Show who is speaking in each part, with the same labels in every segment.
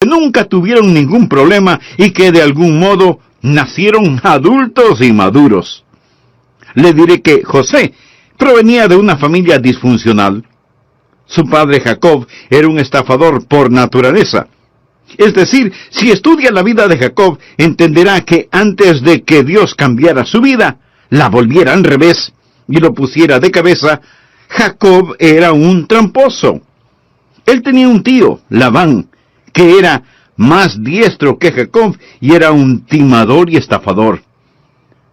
Speaker 1: que nunca tuvieron ningún problema y que de algún modo nacieron adultos y maduros. Le diré que José provenía de una familia disfuncional. Su padre Jacob era un estafador por naturaleza. Es decir, si estudia la vida de Jacob, entenderá que antes de que Dios cambiara su vida, la volviera al revés y lo pusiera de cabeza, Jacob era un tramposo. Él tenía un tío, Labán, que era más diestro que Jacob y era un timador y estafador.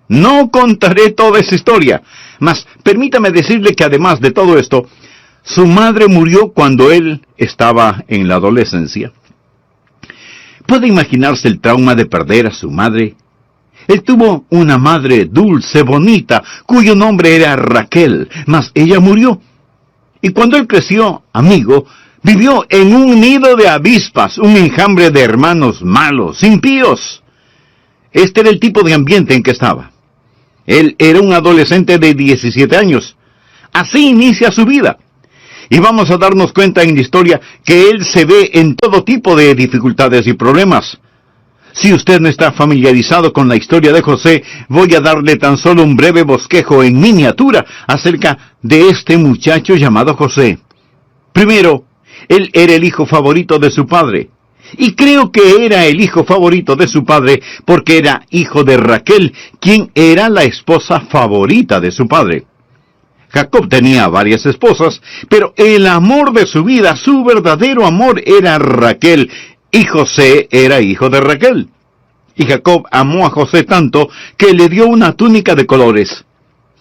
Speaker 1: No contaré toda esa historia, mas permítame decirle que además de todo esto, su madre murió cuando él estaba en la adolescencia. ¿Puede imaginarse el trauma de perder a su madre? Él tuvo una madre dulce, bonita, cuyo nombre era Raquel, mas ella murió. Y cuando él creció, amigo, vivió en un nido de avispas, un enjambre de hermanos malos, impíos. Este era el tipo de ambiente en que estaba. Él era un adolescente de 17 años. Así inicia su vida. Y vamos a darnos cuenta en la historia que él se ve en todo tipo de dificultades y problemas. Si usted no está familiarizado con la historia de José, voy a darle tan solo un breve bosquejo en miniatura acerca de este muchacho llamado José. Primero, él era el hijo favorito de su padre. Y creo que era el hijo favorito de su padre porque era hijo de Raquel, quien era la esposa favorita de su padre. Jacob tenía varias esposas, pero el amor de su vida, su verdadero amor, era Raquel, y José era hijo de Raquel. Y Jacob amó a José tanto que le dio una túnica de colores.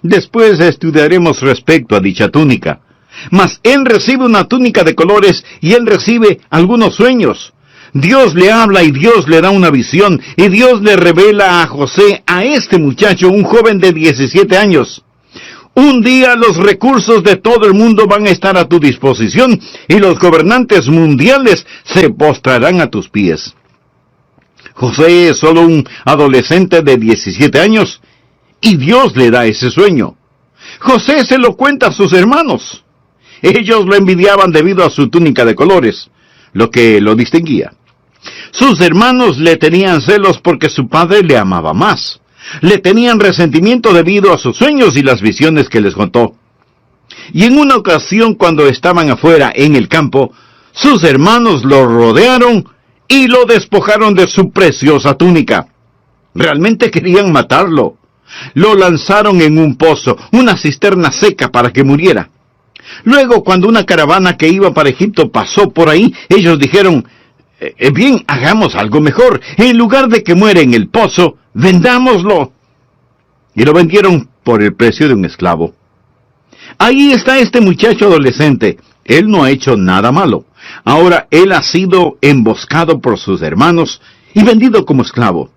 Speaker 1: Después estudiaremos respecto a dicha túnica. Mas él recibe una túnica de colores y él recibe algunos sueños. Dios le habla y Dios le da una visión, y Dios le revela a José, a este muchacho, un joven de 17 años. Un día los recursos de todo el mundo van a estar a tu disposición y los gobernantes mundiales se postrarán a tus pies. José es solo un adolescente de 17 años y Dios le da ese sueño. José se lo cuenta a sus hermanos. Ellos lo envidiaban debido a su túnica de colores, lo que lo distinguía. Sus hermanos le tenían celos porque su padre le amaba más. Le tenían resentimiento debido a sus sueños y las visiones que les contó. Y en una ocasión, cuando estaban afuera en el campo, sus hermanos lo rodearon y lo despojaron de su preciosa túnica. Realmente querían matarlo. Lo lanzaron en un pozo, una cisterna seca para que muriera. Luego, cuando una caravana que iba para Egipto pasó por ahí, ellos dijeron, bien, hagamos algo mejor. En lugar de que muera en el pozo, vendámoslo. Y lo vendieron por el precio de un esclavo. Ahí está este muchacho adolescente. Él no ha hecho nada malo. Ahora él ha sido emboscado por sus hermanos y vendido como esclavo.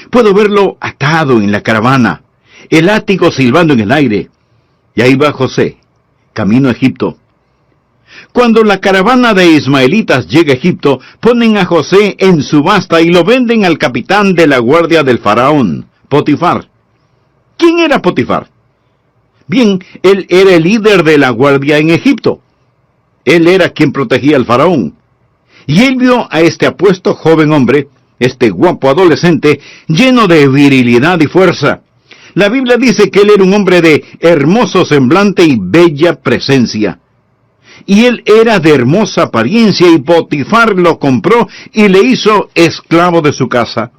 Speaker 1: Puedo verlo atado en la caravana, el látigo silbando en el aire. Y ahí va José, camino a Egipto. Cuando la caravana de ismaelitas llega a Egipto, ponen a José en subasta y lo venden al capitán de la guardia del faraón, Potifar. ¿Quién era Potifar? Bien, él era el líder de la guardia en Egipto. Él era quien protegía al faraón. Y él vio a este apuesto joven hombre, este guapo adolescente, lleno de virilidad y fuerza. La Biblia dice que él era un hombre de hermoso semblante y bella presencia. Y él era de hermosa apariencia, y Potifar lo compró y le hizo esclavo de su casa.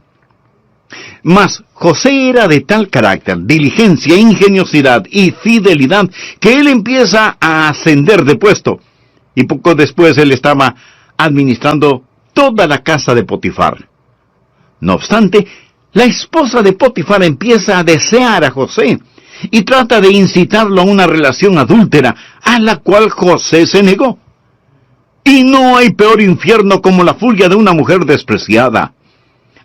Speaker 1: Mas José era de tal carácter, diligencia, ingeniosidad y fidelidad, que él empieza a ascender de puesto. Y poco después él estaba administrando toda la casa de Potifar. No obstante, la esposa de Potifar empieza a desear a José y trata de incitarlo a una relación adúltera, a la cual José se negó. Y no hay peor infierno como la furia de una mujer despreciada.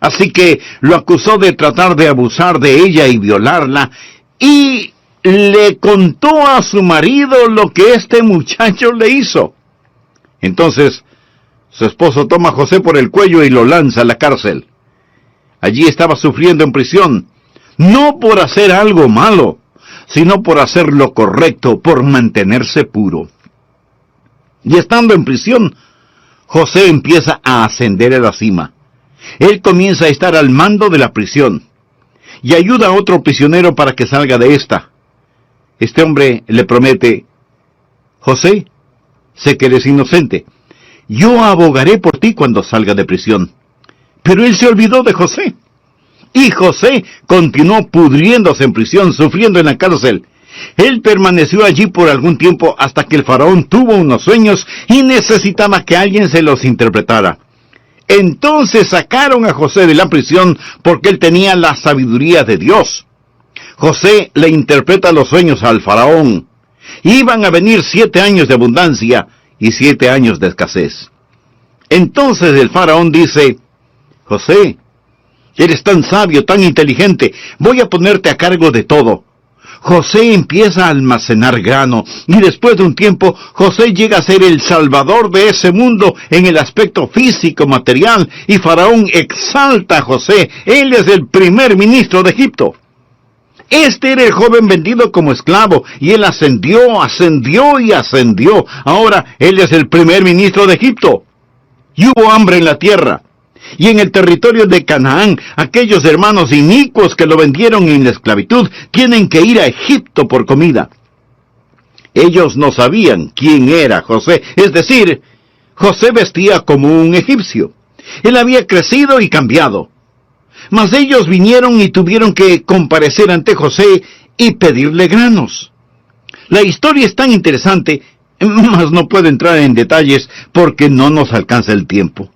Speaker 1: Así que lo acusó de tratar de abusar de ella y violarla, y le contó a su marido lo que este muchacho le hizo. Entonces, su esposo toma a José por el cuello y lo lanza a la cárcel. Allí estaba sufriendo en prisión, no por hacer algo malo, sino por hacer lo correcto, por mantenerse puro. Y estando en prisión, José empieza a ascender a la cima. Él comienza a estar al mando de la prisión y ayuda a otro prisionero para que salga de esta. Este hombre le promete: José, sé que eres inocente. Yo abogaré por ti cuando salga de prisión. Pero él se olvidó de José. Y José continuó pudriéndose en prisión, sufriendo en la cárcel. Él permaneció allí por algún tiempo hasta que el faraón tuvo unos sueños y necesitaba que alguien se los interpretara. Entonces sacaron a José de la prisión porque él tenía la sabiduría de Dios. José le interpreta los sueños al faraón. Iban a venir 7 años de abundancia y 7 años de escasez. Entonces el faraón dice: José, eres tan sabio, tan inteligente, voy a ponerte a cargo de todo. José empieza a almacenar grano, y después de un tiempo, José llega a ser el salvador de ese mundo en el aspecto físico, material, y Faraón exalta a José. Él es el primer ministro de Egipto. Este era el joven vendido como esclavo, y él ascendió y ascendió. Ahora, él es el primer ministro de Egipto. Y hubo hambre en la tierra. Y en el territorio de Canaán, aquellos hermanos inicuos que lo vendieron en la esclavitud tienen que ir a Egipto por comida. Ellos no sabían quién era José, es decir, José vestía como un egipcio. Él había crecido y cambiado. Mas ellos vinieron y tuvieron que comparecer ante José y pedirle granos. La historia es tan interesante, mas no puedo entrar en detalles porque no nos alcanza el tiempo.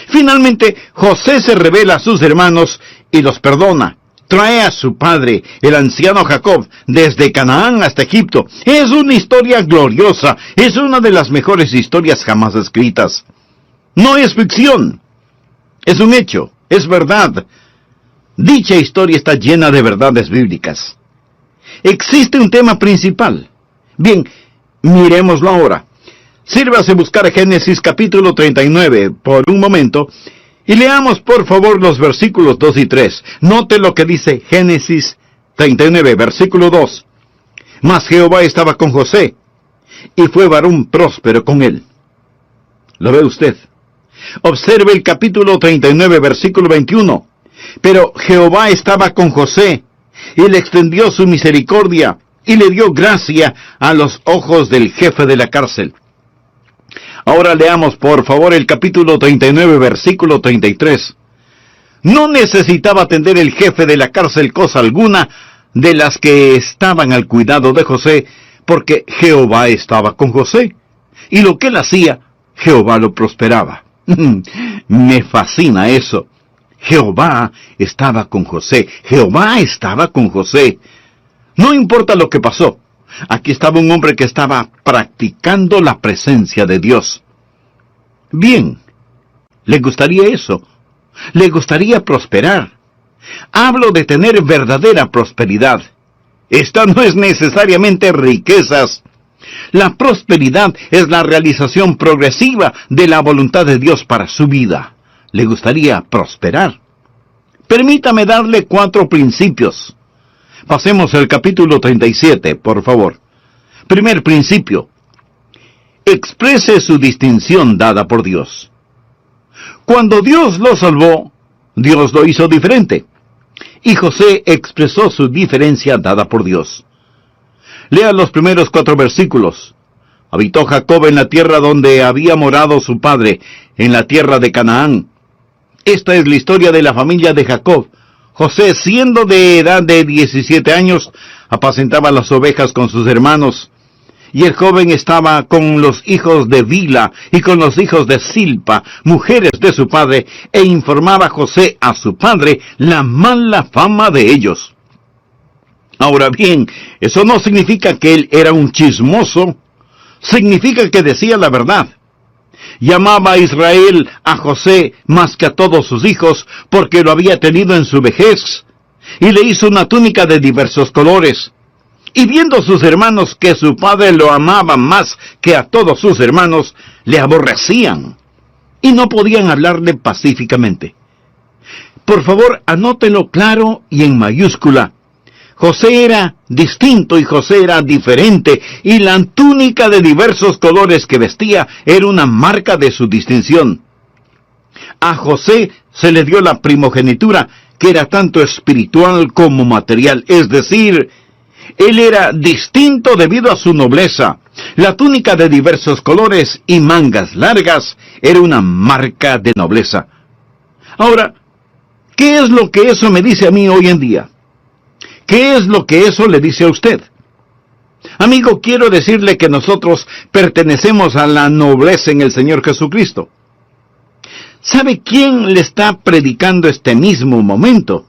Speaker 1: Finalmente, José se revela a sus hermanos y los perdona. Trae a su padre, el anciano Jacob, desde Canaán hasta Egipto. Es una historia gloriosa, es una de las mejores historias jamás escritas. No es ficción, es un hecho, es verdad. Dicha historia está llena de verdades bíblicas. Existe un tema principal. Bien, miremoslo ahora. Sírvase buscar Génesis capítulo 39 por un momento y leamos por favor los versículos 2 y 3. Note lo que dice Génesis 39, versículo 2. Mas Jehová estaba con José, y fue varón próspero con él. ¿Lo ve usted? Observe el capítulo 39, versículo 21. Pero Jehová estaba con José, y le extendió su misericordia, y le dio gracia a los ojos del jefe de la cárcel. Ahora leamos por favor el capítulo 39, versículo 33. No necesitaba atender el jefe de la cárcel cosa alguna de las que estaban al cuidado de José, porque Jehová estaba con José, y lo que él hacía, Jehová lo prosperaba. Me fascina eso. Jehová estaba con José. Jehová estaba con José. No importa lo que pasó. Aquí estaba un hombre que estaba practicando la presencia de Dios. Bien, ¿le gustaría eso? ¿Le gustaría prosperar? Hablo de tener verdadera prosperidad. Esta no es necesariamente riquezas. La prosperidad es la realización progresiva de la voluntad de Dios para su vida. ¿Le gustaría prosperar? Permítame darle 4 principios. Pasemos al capítulo 37, por favor. Primer principio. Exprese su distinción dada por Dios. Cuando Dios lo salvó, Dios lo hizo diferente. Y José expresó su diferencia dada por Dios. Lea los primeros 4 versículos. Habitó Jacob en la tierra donde había morado su padre, en la tierra de Canaán. Esta es la historia de la familia de Jacob. José, siendo de edad de 17 años, apacentaba las ovejas con sus hermanos, y el joven estaba con los hijos de Bila y con los hijos de Silpa, mujeres de su padre, e informaba José a su padre la mala fama de ellos. Ahora bien, eso no significa que él era un chismoso, significa que decía la verdad. Llamaba a Israel a José más que a todos sus hijos, porque lo había tenido en su vejez, y le hizo una túnica de diversos colores. Y viendo sus hermanos que su padre lo amaba más que a todos sus hermanos, le aborrecían, y no podían hablarle pacíficamente. Por favor, anótelo claro y en mayúscula. José era distinto y José era diferente, y la túnica de diversos colores que vestía era una marca de su distinción. A José se le dio la primogenitura, que era tanto espiritual como material, es decir, él era distinto debido a su nobleza. La túnica de diversos colores y mangas largas era una marca de nobleza. Ahora, ¿qué es lo que eso me dice a mí hoy en día? ¿Qué es lo que eso le dice a usted? Amigo, quiero decirle que nosotros pertenecemos a la nobleza en el Señor Jesucristo. ¿Sabe quién le está predicando este mismo momento?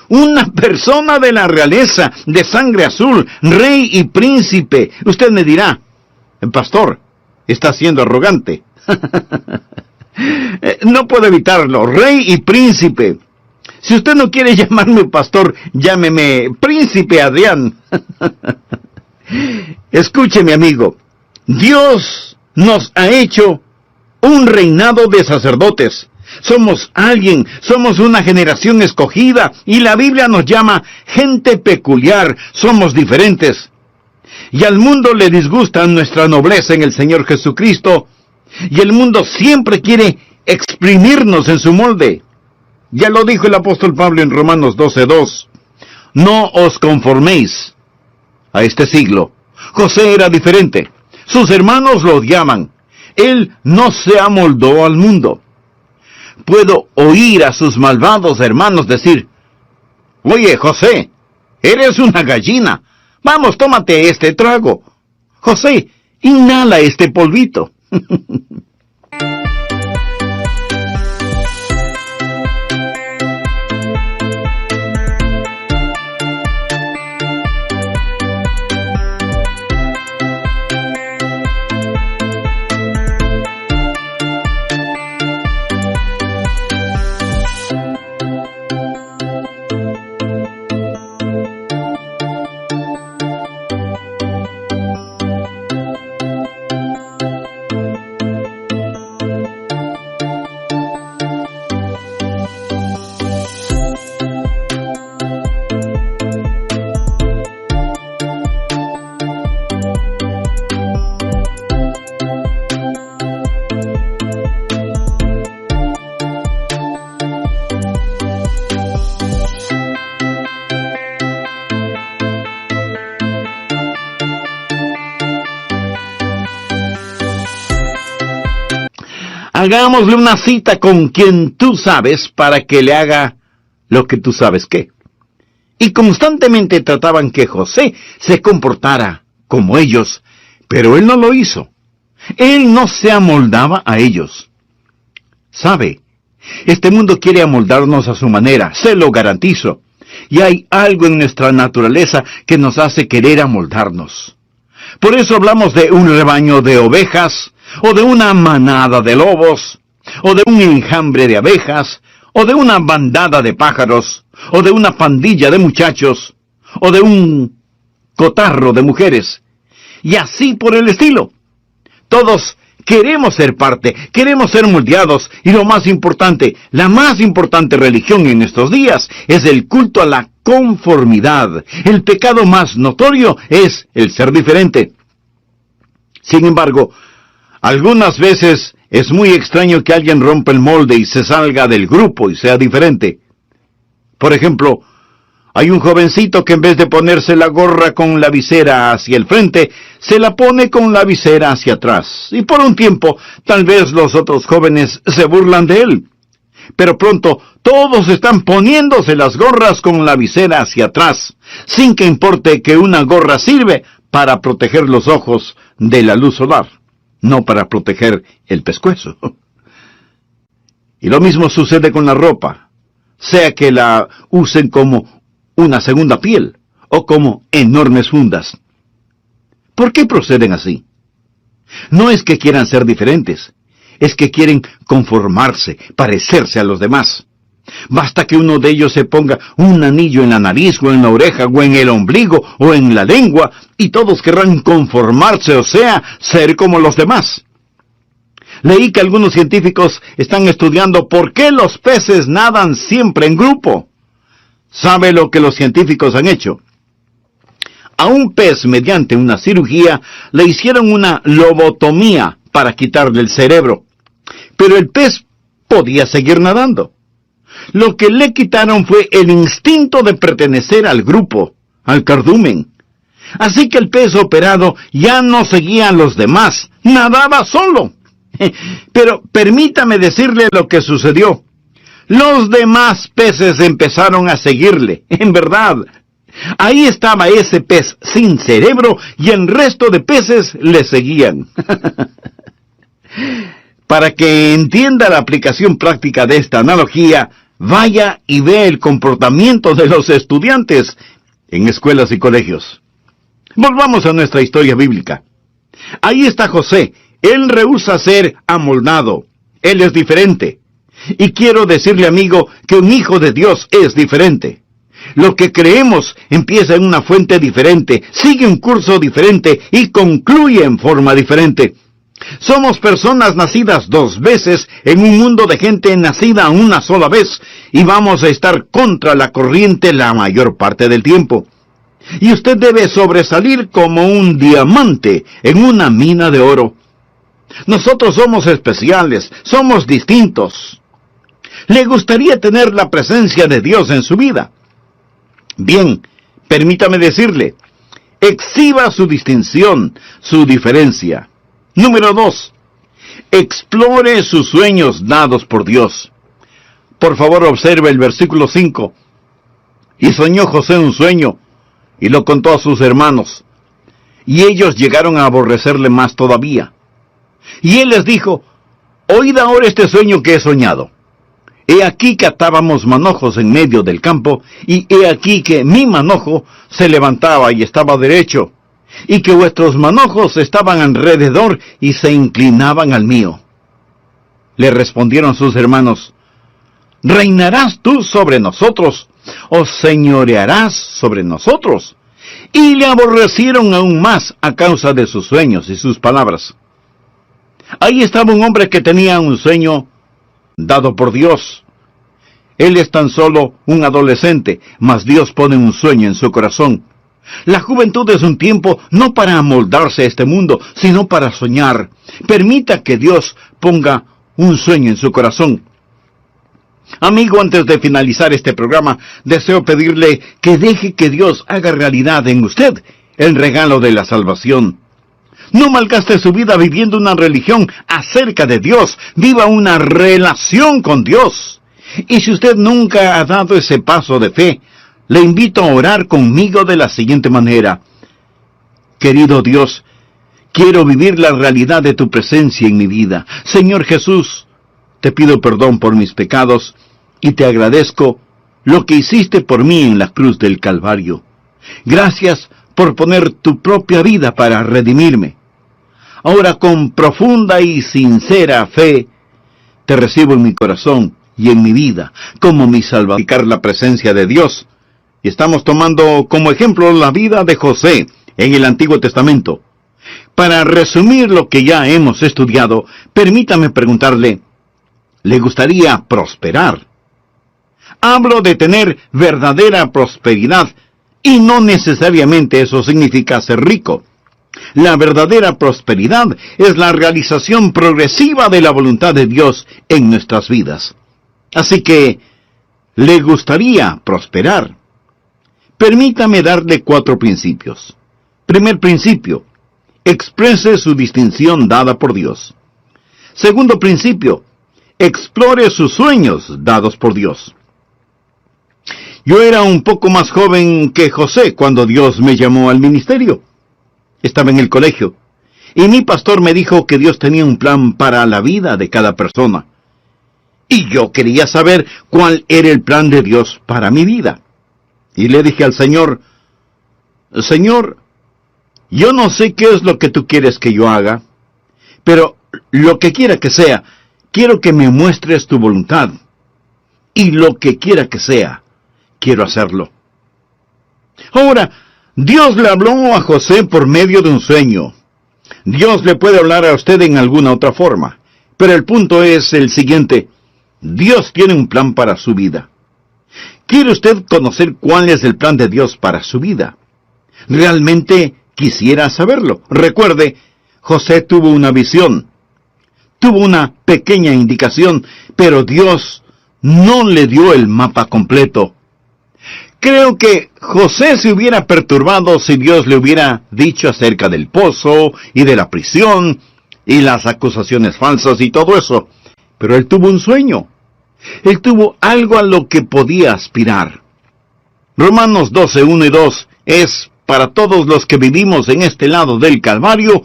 Speaker 1: Una persona de la realeza, de sangre azul, rey y príncipe. Usted me dirá, pastor, está siendo arrogante. No puedo evitarlo, rey y príncipe. Si usted no quiere llamarme pastor, llámeme príncipe Adrián. Escúcheme, amigo, Dios nos ha hecho un reinado de sacerdotes. Somos somos una generación escogida, y la Biblia nos llama gente peculiar, somos diferentes. Y al mundo le disgusta nuestra nobleza en el Señor Jesucristo, y el mundo siempre quiere exprimirnos en su molde. Ya lo dijo el apóstol Pablo en Romanos 12:2. No os conforméis a este siglo. José era diferente. Sus hermanos lo odiaban. Él no se amoldó al mundo. Puedo oír a sus malvados hermanos decir, oye, José, eres una gallina. Vamos, tómate este trago. José, inhala este polvito. Hagámosle una cita con quien tú sabes para que le haga lo que tú sabes qué. Y constantemente trataban que José se comportara como ellos, pero él no lo hizo. Él no se amoldaba a ellos. ¿Sabe? Este mundo quiere amoldarnos a su manera, se lo garantizo. Y hay algo en nuestra naturaleza que nos hace querer amoldarnos. Por eso hablamos de un rebaño de ovejas, o de una manada de lobos, o de un enjambre de abejas, o de una bandada de pájaros, o de una pandilla de muchachos, o de un cotarro de mujeres, y así por el estilo. Todos queremos ser parte, queremos ser moldeados, y lo más importante, la más importante religión en estos días es el culto a la conformidad. El pecado más notorio es el ser diferente. Sin embargo, algunas veces es muy extraño que alguien rompa el molde y se salga del grupo y sea diferente. Por ejemplo, hay un jovencito que en vez de ponerse la gorra con la visera hacia el frente, se la pone con la visera hacia atrás. Y por un tiempo, tal vez los otros jóvenes se burlan de él. Pero pronto, todos están poniéndose las gorras con la visera hacia atrás, sin que importe que una gorra sirve para proteger los ojos de la luz solar, no para proteger el pescuezo. Y lo mismo sucede con la ropa, sea que la usen como una segunda piel o como enormes fundas. ¿Por qué proceden así? No es que quieran ser diferentes, es que quieren conformarse, parecerse a los demás. Basta que uno de ellos se ponga un anillo en la nariz, o en la oreja, o en el ombligo, o en la lengua, y todos querrán conformarse, o sea, ser como los demás. Leí que algunos científicos están estudiando por qué los peces nadan siempre en grupo. ¿Sabe lo que los científicos han hecho? A un pez, mediante una cirugía, le hicieron una lobotomía para quitarle el cerebro. Pero el pez podía seguir nadando. Lo que le quitaron fue el instinto de pertenecer al grupo, al cardumen. Así que el pez operado ya no seguía a los demás, nadaba solo. Pero permítame decirle lo que sucedió. Los demás peces empezaron a seguirle, en verdad. Ahí estaba ese pez sin cerebro y el resto de peces le seguían. Para que entienda la aplicación práctica de esta analogía, vaya y vea el comportamiento de los estudiantes en escuelas y colegios. Volvamos a nuestra historia bíblica. Ahí está José. Él rehúsa ser amoldado. Él es diferente. Y quiero decirle, amigo, que un hijo de Dios es diferente. Lo que creemos empieza en una fuente diferente, sigue un curso diferente y concluye en forma diferente. Somos personas nacidas 2 veces en un mundo de gente nacida una sola vez y vamos a estar contra la corriente la mayor parte del tiempo. Y usted debe sobresalir como un diamante en una mina de oro. Nosotros somos especiales, somos distintos. ¿Le gustaría tener la presencia de Dios en su vida? Bien, permítame decirle, exhiba su distinción, su diferencia. Número 2, explore sus sueños dados por Dios. Por favor, observe el versículo 5. Y soñó José un sueño, y lo contó a sus hermanos. Y ellos llegaron a aborrecerle más todavía. Y él les dijo, oíd ahora este sueño que he soñado. He aquí que atábamos manojos en medio del campo, y he aquí que mi manojo se levantaba y estaba derecho, y que vuestros manojos estaban alrededor y se inclinaban al mío. Le respondieron sus hermanos, ¿reinarás tú sobre nosotros, o señorearás sobre nosotros? Y le aborrecieron aún más a causa de sus sueños y sus palabras. Ahí estaba un hombre que tenía un sueño dado por Dios. Él es tan solo un adolescente, mas Dios pone un sueño en su corazón. La juventud es un tiempo no para amoldarse a este mundo, sino para soñar. Permita que Dios ponga un sueño en su corazón. Amigo, antes de finalizar este programa, deseo pedirle que deje que Dios haga realidad en usted el regalo de la salvación. No malgaste su vida viviendo una religión acerca de Dios. Viva una relación con Dios. Y si usted nunca ha dado ese paso de fe, le invito a orar conmigo de la siguiente manera. Querido Dios, quiero vivir la realidad de tu presencia en mi vida. Señor Jesús, te pido perdón por mis pecados y te agradezco lo que hiciste por mí en la cruz del Calvario. Gracias por poner tu propia vida para redimirme. Ahora con profunda y sincera fe, te recibo en mi corazón y en mi vida como mi salvador. La presencia de Dios. Y estamos tomando como ejemplo la vida de José en el Antiguo Testamento. Para resumir lo que ya hemos estudiado, permítame preguntarle, ¿le gustaría prosperar? Hablo de tener verdadera prosperidad, y no necesariamente eso significa ser rico. La verdadera prosperidad es la realización progresiva de la voluntad de Dios en nuestras vidas. Así que, ¿le gustaría prosperar? Permítame darle 4 principios. Primer principio, exprese su distinción dada por Dios. Segundo principio, explore sus sueños dados por Dios. Yo era un poco más joven que José cuando Dios me llamó al ministerio. Estaba en el colegio, y mi pastor me dijo que Dios tenía un plan para la vida de cada persona. Y yo quería saber cuál era el plan de Dios para mi vida. Y le dije al Señor, Señor, yo no sé qué es lo que tú quieres que yo haga, pero lo que quiera que sea, quiero que me muestres tu voluntad. Y lo que quiera que sea, quiero hacerlo. Ahora, Dios le habló a José por medio de un sueño. Dios le puede hablar a usted en alguna otra forma. Pero el punto es el siguiente. Dios tiene un plan para su vida. ¿Quiere usted conocer cuál es el plan de Dios para su vida? ¿Realmente quisiera saberlo? Recuerde, José tuvo una visión, tuvo una pequeña indicación, pero Dios no le dio el mapa completo. Creo que José se hubiera perturbado si Dios le hubiera dicho acerca del pozo y de la prisión y las acusaciones falsas y todo eso. Pero él tuvo un sueño. Él tuvo algo a lo que podía aspirar. Romanos 12, 1 y 2 es, para todos los que vivimos en este lado del Calvario,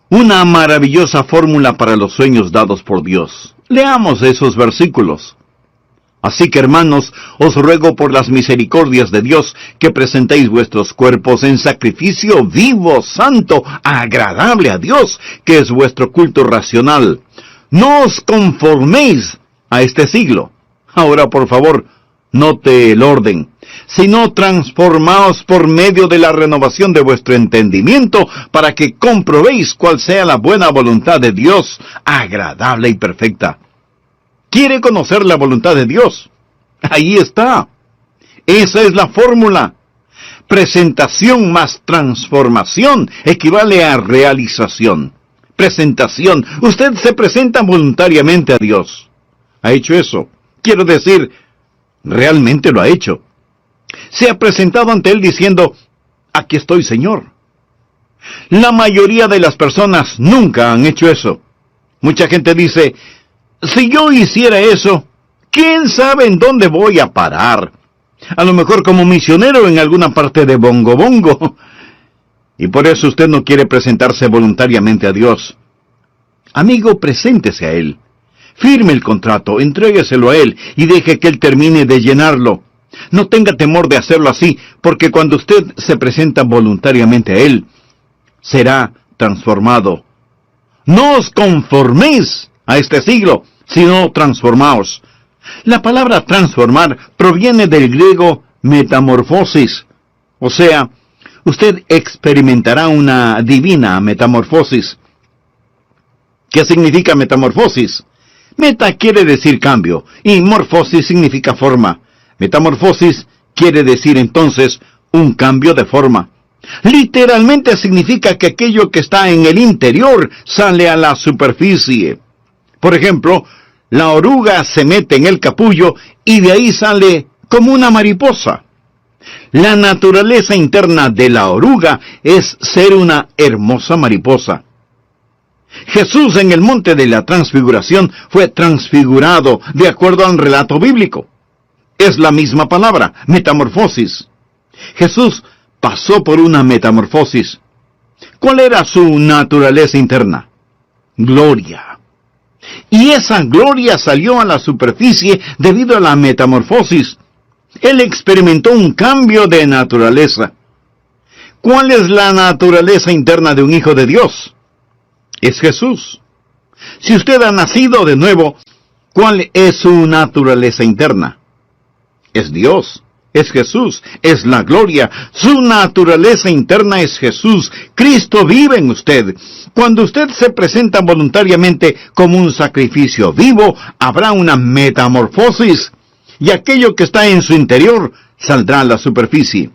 Speaker 1: una maravillosa fórmula para los sueños dados por Dios. Leamos esos versículos. Así que, hermanos, os ruego por las misericordias de Dios que presentéis vuestros cuerpos en sacrificio vivo, santo, agradable a Dios, que es vuestro culto racional. No os conforméis a este siglo. Ahora, por favor, note el orden. Sino transformaos por medio de la renovación de vuestro entendimiento, para que comprobéis cuál sea la buena voluntad de Dios, agradable y perfecta. ¿Quiere conocer la voluntad de Dios? Ahí está. Esa es la fórmula. Presentación más transformación equivale a realización. Presentación. Usted se presenta voluntariamente a Dios. ¿Ha hecho eso? Quiero decir, realmente lo ha hecho. Se ha presentado ante Él diciendo, aquí estoy, Señor. La mayoría de las personas nunca han hecho eso. Mucha gente dice, si yo hiciera eso, ¿quién sabe en dónde voy a parar? A lo mejor como misionero en alguna parte de Bongo Bongo. Y por eso usted no quiere presentarse voluntariamente a Dios. Amigo, preséntese a Él. Firme el contrato, entrégueselo a Él y deje que Él termine de llenarlo. No tenga temor de hacerlo así, porque cuando usted se presenta voluntariamente a Él, será transformado. No os conforméis a este siglo, sino transformaos. La palabra transformar proviene del griego metamorfosis. O sea, usted experimentará una divina metamorfosis. ¿Qué significa metamorfosis? Meta quiere decir cambio, y morfosis significa forma. Metamorfosis quiere decir entonces un cambio de forma. Literalmente significa que aquello que está en el interior sale a la superficie. Por ejemplo, la oruga se mete en el capullo y de ahí sale como una mariposa. La naturaleza interna de la oruga es ser una hermosa mariposa. Jesús en el monte de la transfiguración fue transfigurado de acuerdo al relato bíblico. Es la misma palabra, metamorfosis. Jesús pasó por una metamorfosis. ¿Cuál era su naturaleza interna? Gloria. Y esa gloria salió a la superficie debido a la metamorfosis. Él experimentó un cambio de naturaleza. ¿Cuál es la naturaleza interna de un hijo de Dios? Es Jesús. Si usted ha nacido de nuevo, ¿cuál es su naturaleza interna? Es Dios, es Jesús, es la gloria. Su naturaleza interna es Jesús. Cristo vive en usted. Cuando usted se presenta voluntariamente como un sacrificio vivo, habrá una metamorfosis, y aquello que está en su interior saldrá a la superficie.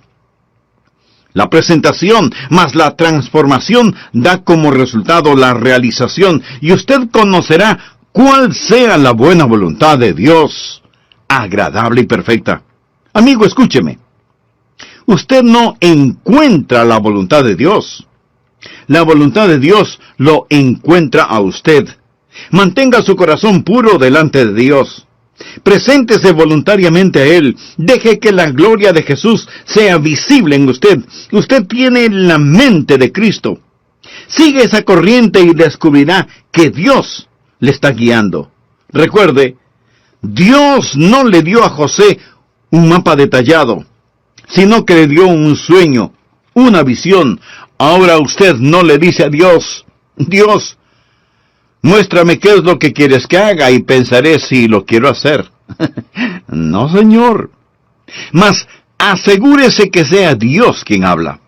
Speaker 1: La presentación más la transformación da como resultado la realización, y usted conocerá cuál sea la buena voluntad de Dios, agradable y perfecta. Amigo, escúcheme. Usted no encuentra la voluntad de Dios. La voluntad de Dios lo encuentra a usted. Mantenga su corazón puro delante de Dios. Preséntese voluntariamente a Él. Deje que la gloria de Jesús sea visible en usted. Usted tiene la mente de Cristo. Sigue esa corriente y descubrirá que Dios le está guiando. Recuerde, Dios no le dio a José un mapa detallado, sino que le dio un sueño, una visión. Ahora usted no le dice a Dios, Dios, muéstrame qué es lo que quieres que haga y pensaré si lo quiero hacer. No, Señor. Mas asegúrese que sea Dios quien habla.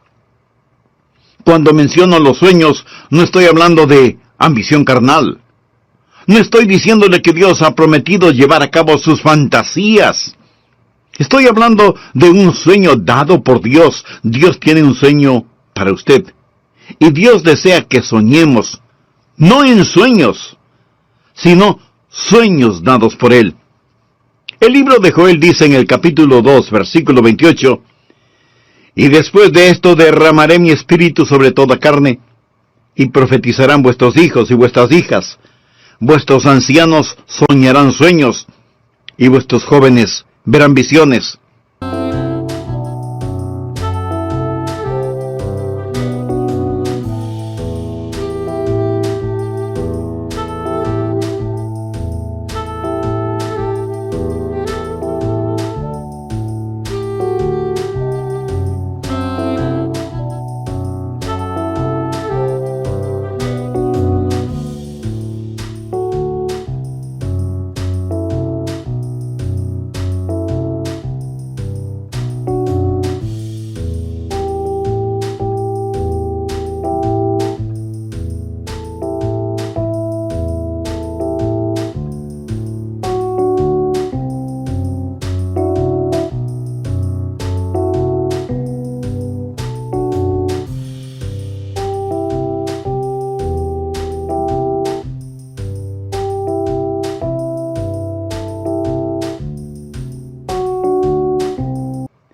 Speaker 1: Cuando menciono los sueños, no estoy hablando de ambición carnal. No estoy diciéndole que Dios ha prometido llevar a cabo sus fantasías. Estoy hablando de un sueño dado por Dios. Dios tiene un sueño para usted. Y Dios desea que soñemos, no en sueños, sino sueños dados por Él. El libro de Joel dice en el capítulo 2, versículo 28, y después de esto derramaré mi espíritu sobre toda carne, y profetizarán vuestros hijos y vuestras hijas. Vuestros ancianos soñarán sueños, y vuestros jóvenes verán visiones.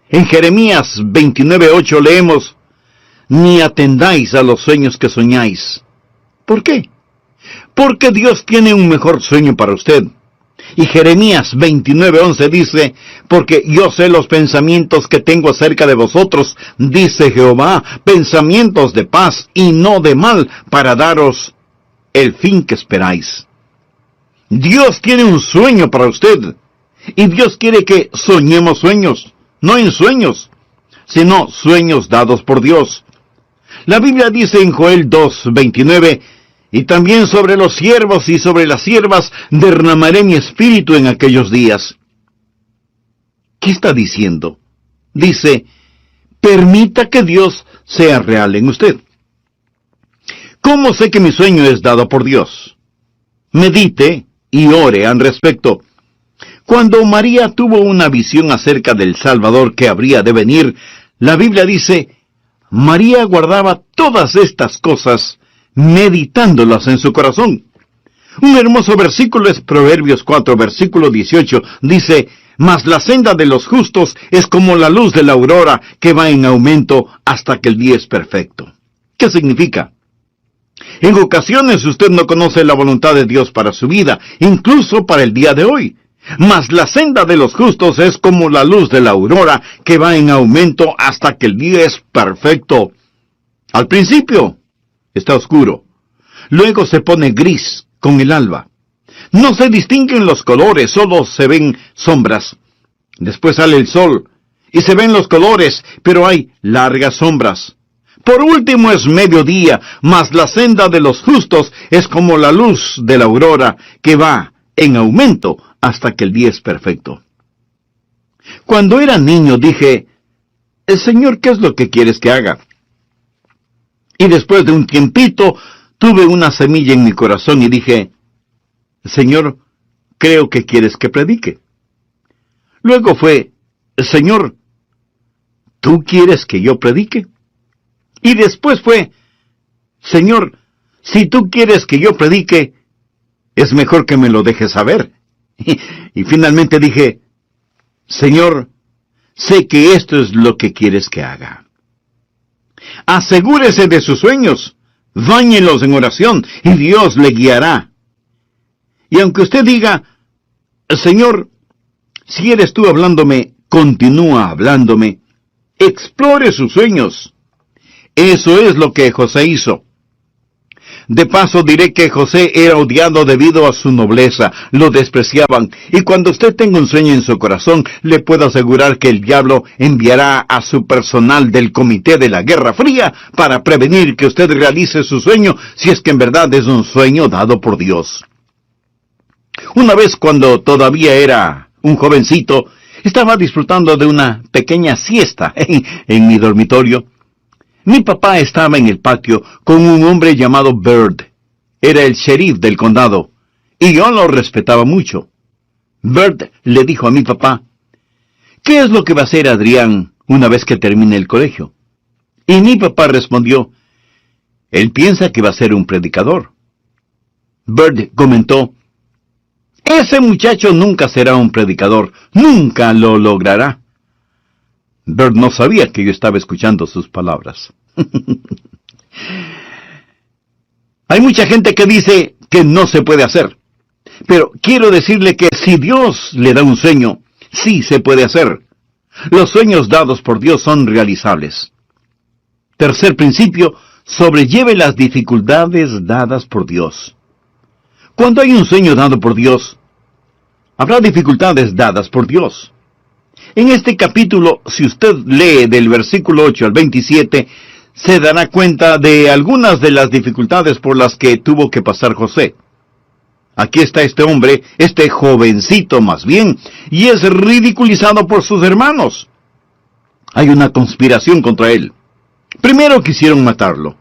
Speaker 1: En Jeremías 29:8 leemos, ni atendáis a los sueños que soñáis. ¿Por qué? Porque Dios tiene un mejor sueño para usted. Y Jeremías 29:11 dice, porque yo sé los pensamientos que tengo acerca de vosotros, dice Jehová, pensamientos de paz y no de mal, para daros el fin que esperáis. Dios tiene un sueño para usted, y Dios quiere que soñemos sueños. No en sueños, sino sueños dados por Dios. La Biblia dice en Joel 2:29, y también sobre los siervos y sobre las siervas derramaré mi espíritu en aquellos días. ¿Qué está diciendo? Dice, permita que Dios sea real en usted. ¿Cómo sé que mi sueño es dado por Dios? Medite y ore al respecto. Cuando María tuvo una visión acerca del Salvador que habría de venir, la Biblia dice, María guardaba todas estas cosas, meditándolas en su corazón. Un hermoso versículo es Proverbios 4, versículo 18, dice, mas la senda de los justos es como la luz de la aurora, que va en aumento hasta que el día es perfecto. ¿Qué significa? En ocasiones usted no conoce la voluntad de Dios para su vida, incluso para el día de hoy. Mas la senda de los justos es como la luz de la aurora, que va en aumento hasta que el día es perfecto. Al principio está oscuro, luego se pone gris con el alba. No se distinguen los colores, solo se ven sombras. Después sale el sol, y se ven los colores, pero hay largas sombras. Por último es mediodía, mas la senda de los justos es como la luz de la aurora, que va en aumento hasta que el día es perfecto. Cuando era niño dije, Señor, ¿qué es lo que quieres que haga? Y después de un tiempito, tuve una semilla en mi corazón y dije, Señor, creo que quieres que predique. Luego fue, Señor, ¿tú quieres que yo predique? Y después fue, Señor, si tú quieres que yo predique, es mejor que me lo dejes saber. Y finalmente dije, Señor, sé que esto es lo que quieres que haga. Asegúrese de sus sueños, báñelos en oración y Dios le guiará. Y aunque usted diga, Señor, si eres tú hablándome, continúa hablándome, explore sus sueños. Eso es lo que José hizo. De paso diré que José era odiado debido a su nobleza, lo despreciaban, y cuando usted tenga un sueño en su corazón, le puedo asegurar que el diablo enviará a su personal del Comité de la Guerra Fría para prevenir que usted realice su sueño, si es que en verdad es un sueño dado por Dios. Una vez cuando todavía era un jovencito, estaba disfrutando de una pequeña siesta en mi dormitorio. Mi papá estaba en el patio con un hombre llamado Bird. Era el sheriff del condado, y yo lo respetaba mucho. Bird le dijo a mi papá, ¿qué es lo que va a hacer Adrián una vez que termine el colegio? Y mi papá respondió, él piensa que va a ser un predicador. Bert comentó, ese muchacho nunca será un predicador, nunca lo logrará. Bert no sabía que yo estaba escuchando sus palabras. Hay mucha gente que dice que no se puede hacer. Pero quiero decirle que si Dios le da un sueño, sí se puede hacer. Los sueños dados por Dios son realizables. Tercer principio, sobrelleve las dificultades dadas por Dios. Cuando hay un sueño dado por Dios, habrá dificultades dadas por Dios. En este capítulo, si usted lee del versículo 8 al 27, se dará cuenta de algunas de las dificultades por las que tuvo que pasar José. Aquí está este hombre, este jovencito más bien, y es ridiculizado por sus hermanos. Hay una conspiración contra él. Primero quisieron matarlo.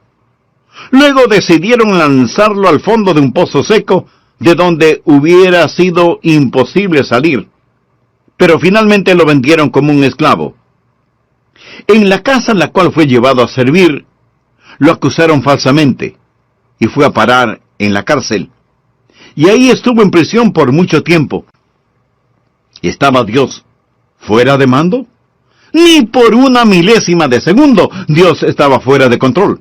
Speaker 1: Luego decidieron lanzarlo al fondo de un pozo seco, de donde hubiera sido imposible salir. Pero finalmente lo vendieron como un esclavo. En la casa en la cual fue llevado a servir, lo acusaron falsamente, y fue a parar en la cárcel. Y ahí estuvo en prisión por mucho tiempo. ¿Estaba Dios fuera de mando? Ni por una milésima de segundo Dios estaba fuera de control.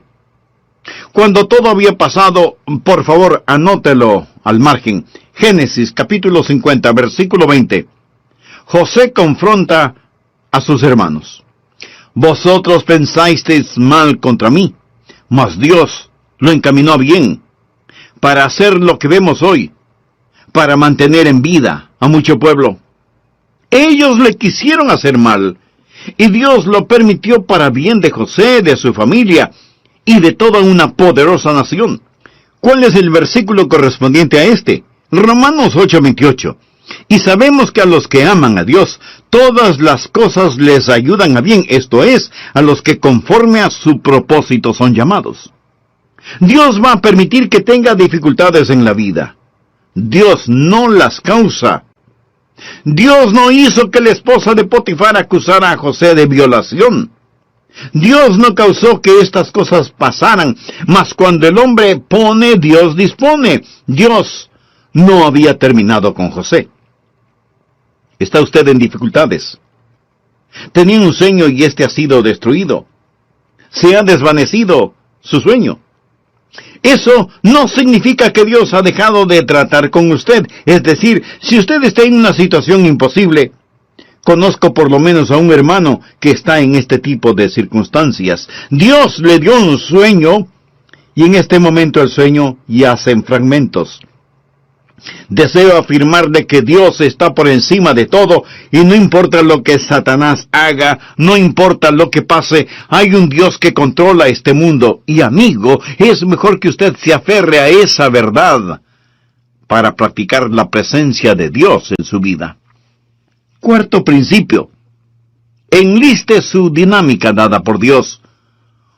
Speaker 1: Cuando todo había pasado, por favor, anótelo al margen. Génesis capítulo 50, versículo 20. José confronta a sus hermanos. Vosotros pensasteis mal contra mí, mas Dios lo encaminó bien, para hacer lo que vemos hoy, para mantener en vida a mucho pueblo. Ellos le quisieron hacer mal, y Dios lo permitió para bien de José, de su familia, y de toda una poderosa nación. ¿Cuál es el versículo correspondiente a este? Romanos 8:28. Y sabemos que a los que aman a Dios, todas las cosas les ayudan a bien, esto es, a los que conforme a su propósito son llamados. Dios va a permitir que tenga dificultades en la vida. Dios no las causa. Dios no hizo que la esposa de Potifar acusara a José de violación. Dios no causó que estas cosas pasaran, mas cuando el hombre pone, Dios dispone. Dios no había terminado con José. ¿Está usted en dificultades? Tenía un sueño y este ha sido destruido. Se ha desvanecido su sueño. Eso no significa que Dios ha dejado de tratar con usted. Es decir, si usted está en una situación imposible, conozco por lo menos a un hermano que está en este tipo de circunstancias. Dios le dio un sueño y en este momento el sueño yace en fragmentos. Deseo afirmarle que Dios está por encima de todo y no importa lo que Satanás haga, no importa lo que pase, hay un Dios que controla este mundo. Y amigo, es mejor que usted se aferre a esa verdad para practicar la presencia de Dios en su vida. Cuarto principio. Enliste su dinámica dada por Dios.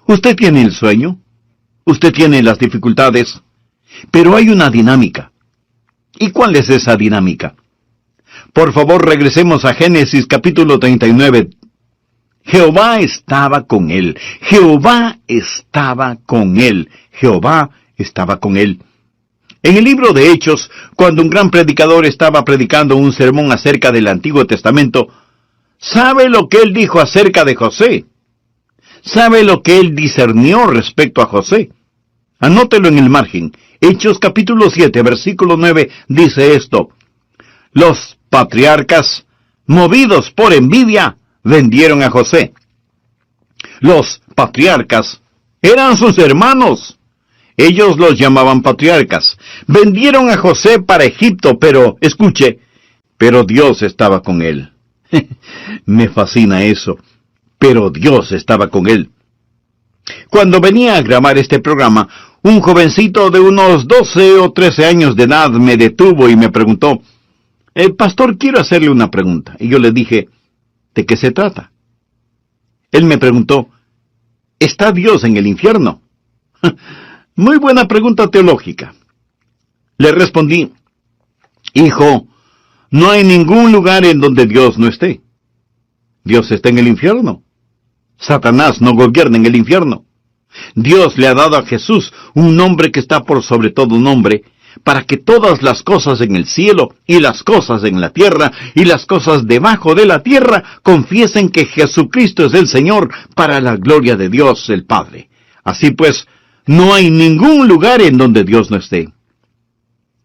Speaker 1: Usted tiene el sueño, usted tiene las dificultades, pero hay una dinámica. ¿Y cuál es esa dinámica? Por favor, regresemos a Génesis capítulo 39. Jehová estaba con él. Jehová estaba con él. Jehová estaba con él. En el libro de Hechos, cuando un gran predicador estaba predicando un sermón acerca del Antiguo Testamento, ¿sabe lo que él dijo acerca de José? ¿Sabe lo que él discernió respecto a José? Anótelo en el margen. Hechos capítulo 7, versículo 9, dice esto: los patriarcas, movidos por envidia, vendieron a José. Los patriarcas eran sus hermanos. Ellos los llamaban patriarcas. Vendieron a José para Egipto, pero, escuche, pero Dios estaba con él. Me fascina eso. Pero Dios estaba con él. Cuando venía a grabar este programa, un jovencito de unos 12 o 13 años de edad me detuvo y me preguntó: pastor, quiero hacerle una pregunta. Y yo le dije: ¿de qué se trata? Él me preguntó: ¿está Dios en el infierno? Muy buena pregunta teológica. Le respondí: hijo, no hay ningún lugar en donde Dios no esté. Dios está en el infierno. Satanás no gobierna en el infierno. Dios le ha dado a Jesús un nombre que está por sobre todo nombre, para que todas las cosas en el cielo y las cosas en la tierra y las cosas debajo de la tierra confiesen que Jesucristo es el Señor, para la gloria de Dios el Padre. Así pues, no hay ningún lugar en donde Dios no esté.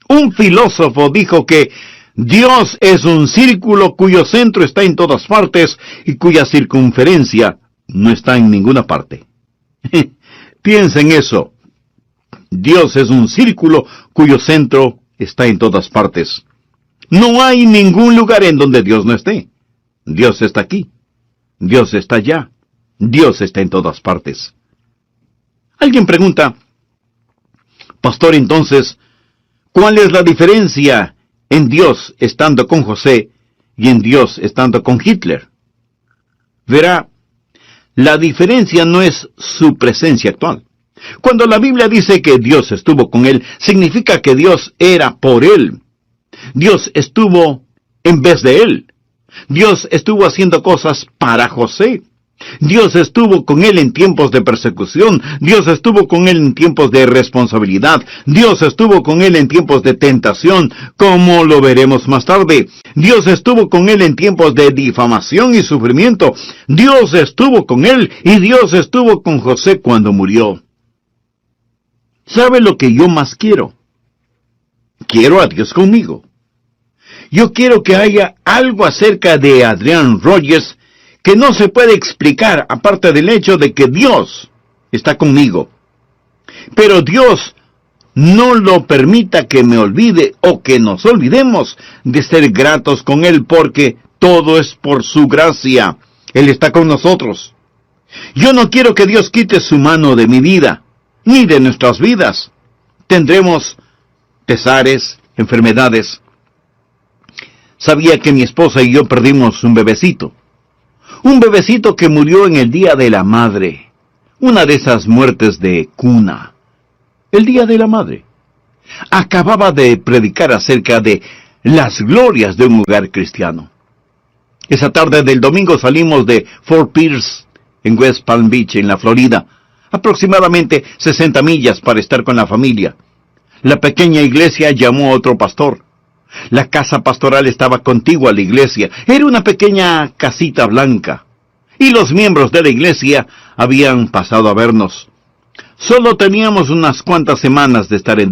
Speaker 1: Un filósofo dijo que Dios es un círculo cuyo centro está en todas partes y cuya circunferencia no está en ninguna parte. Piensa en eso. Dios es un círculo cuyo centro está en todas partes. No hay ningún lugar en donde Dios no esté. Dios está aquí. Dios está allá. Dios está en todas partes. Alguien pregunta, pastor, entonces, ¿cuál es la diferencia en Dios estando con José y en Dios estando con Hitler? Verá, la diferencia no es su presencia actual. Cuando la Biblia dice que Dios estuvo con él, significa que Dios era por él. Dios estuvo en vez de él. Dios estuvo haciendo cosas para José. Dios estuvo con él en tiempos de persecución. Dios estuvo con él en tiempos de responsabilidad. Dios estuvo con él en tiempos de tentación, como lo veremos más tarde. Dios estuvo con él en tiempos de difamación y sufrimiento. Dios estuvo con él y Dios estuvo con José cuando murió. ¿Sabe lo que yo más quiero? Quiero a Dios conmigo. Yo quiero que haya algo acerca de Adrian Rogers que no se puede explicar aparte del hecho de que Dios está conmigo. Pero Dios no lo permita que me olvide o que nos olvidemos de ser gratos con Él, porque todo es por su gracia. Él está con nosotros. Yo no quiero que Dios quite su mano de mi vida, ni de nuestras vidas. Tendremos pesares, enfermedades. Sabía que mi esposa y yo perdimos un bebecito. Un bebecito que murió en el Día de la Madre. Una de esas muertes de cuna. El Día de la Madre. Acababa de predicar acerca de las glorias de un hogar cristiano. Esa tarde del domingo salimos de Fort Pierce, en West Palm Beach, en la Florida. Aproximadamente 60 millas para estar con la familia. La pequeña iglesia llamó a otro pastor. La casa pastoral estaba contigua a la iglesia. Era una pequeña casita blanca. Y los miembros de la iglesia habían pasado a vernos. Solo teníamos unas cuantas semanas de estar en